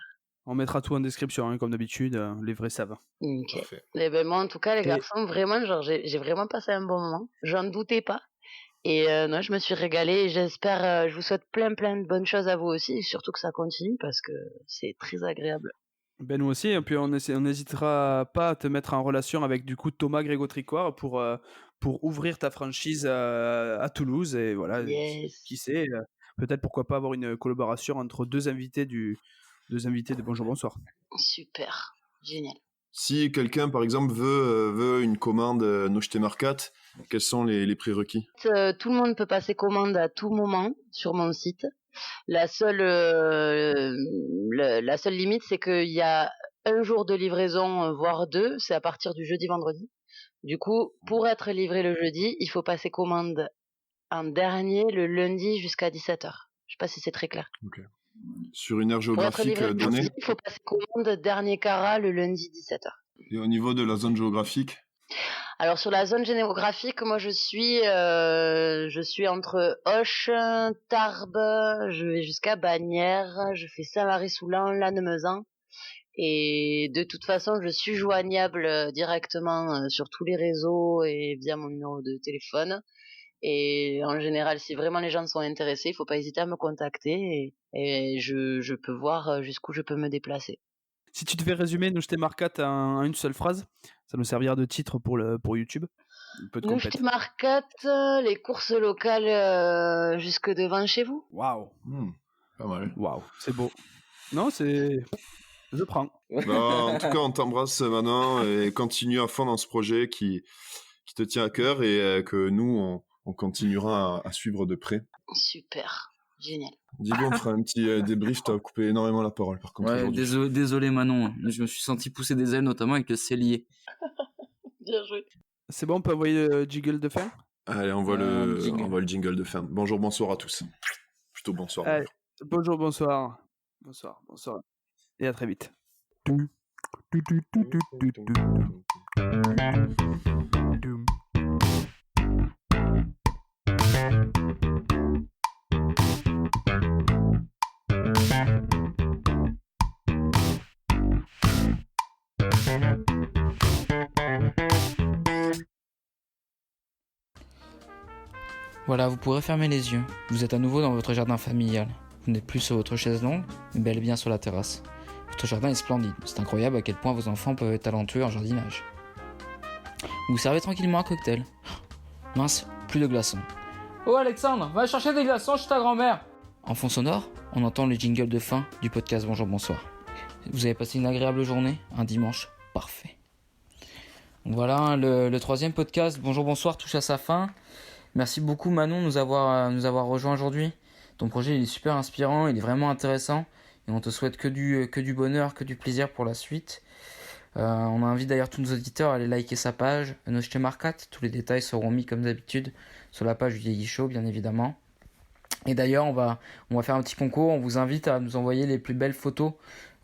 On mettra tout en description, hein, comme d'habitude, les vrais savent. Ok. Parfait. Et ben moi, en tout cas, les Et- garçons, vraiment, genre, j'ai vraiment passé un bon moment. J'en doutais pas. Et non, je me suis régalée et j'espère, je vous souhaite plein de bonnes choses à vous aussi, et surtout que ça continue parce que c'est très agréable. Ben nous aussi, et puis on n'hésitera pas à te mettre en relation avec du coup Thomas Grégo-Tricoire pour ouvrir ta franchise à Toulouse. Et voilà, Yes. qui sait, peut-être pourquoi pas avoir une collaboration entre deux invités de Bonjour Bonsoir. Super. Génial. Si quelqu'un, par exemple, veut une commande Nocheté Marcat, quels sont les prérequis? Tout le monde peut passer commande à tout moment sur mon site. La seule limite, c'est qu'il y a un jour de livraison, voire 2, c'est à partir du jeudi-vendredi. Du coup, pour être livré le jeudi, il faut passer commande en dernier le lundi jusqu'à 17h. Je sais pas si c'est très clair. Sur une aire Pour être géographique livré le donnée? jeudi, il faut passer commande dernier carat le lundi 17h. Et au niveau de la zone géographique? Alors sur la zone géographique, moi je suis entre Auch, Tarbes, je vais jusqu'à Bagnères, je fais Saint-Marie-Soulan, Lannemezan. Et de toute façon, je suis joignable directement sur tous les réseaux et via mon numéro de téléphone. Et en général, si vraiment les gens sont intéressés, il faut pas hésiter à me contacter et je peux voir jusqu'où je peux me déplacer. Si tu devais résumer Nocheté Marcat en une seule phrase, ça nous servira de titre pour YouTube. Un peu de compète. Nocheté Marcat, les courses locales jusque devant chez vous. Waouh, Pas mal. waouh, c'est beau. Non, c'est... Je prends. En tout cas, on t'embrasse Manon et continue à fond dans ce projet qui te tient à cœur et que nous, on continuera à suivre de près. Super, génial. Dis-bon, on fera un petit débrief, t'as coupé énormément la parole par contre Ouais, aujourd'hui. désolé Manon, je me suis senti pousser des ailes, notamment avec le cellier. Bien joué. C'est bon, on peut envoyer le jingle de fin? Allez, on voit le jingle de fin. Bonjour, bonsoir à tous. Plutôt bonsoir. Allez, bonjour, bonsoir. Bonsoir. Et à très vite. Voilà, vous pourrez fermer les yeux. Vous êtes à nouveau dans votre jardin familial. Vous n'êtes plus sur votre chaise longue, mais bel et bien sur la terrasse. Votre jardin est splendide. C'est incroyable à quel point vos enfants peuvent être talentueux en jardinage. Vous servez tranquillement un cocktail. Mince, plus de glaçons. Oh Alexandre, va chercher des glaçons chez ta grand-mère. En fond sonore, on entend le jingle de fin du podcast Bonjour Bonsoir. Vous avez passé une agréable journée, un dimanche parfait. Donc voilà, le troisième podcast Bonjour Bonsoir touche à sa fin. Merci beaucoup Manon de nous avoir rejoints aujourd'hui. Ton projet il est super inspirant, il est vraiment intéressant. Et on te souhaite que du bonheur, que du plaisir pour la suite. On invite d'ailleurs tous nos auditeurs à aller liker sa page, Nocheté Marcat. Tous les détails seront mis comme d'habitude sur la page du Diegui Show, bien évidemment. Et d'ailleurs, on va faire un petit concours. On vous invite à nous envoyer les plus belles photos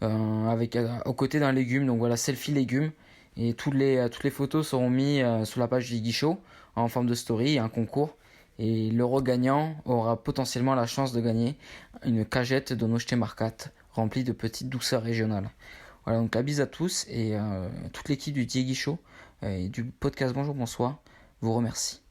aux côtés d'un légume. Donc voilà, selfie légumes. Et toutes les photos seront mises sur la page du Diegui Show en forme de story et un concours. Et l'euro gagnant aura potentiellement la chance de gagner une cagette de Nocheté Marcat remplie de petites douceurs régionales. Voilà, donc la bise à tous et toute l'équipe du Diegui Show et du podcast Bonjour Bonsoir vous remercie.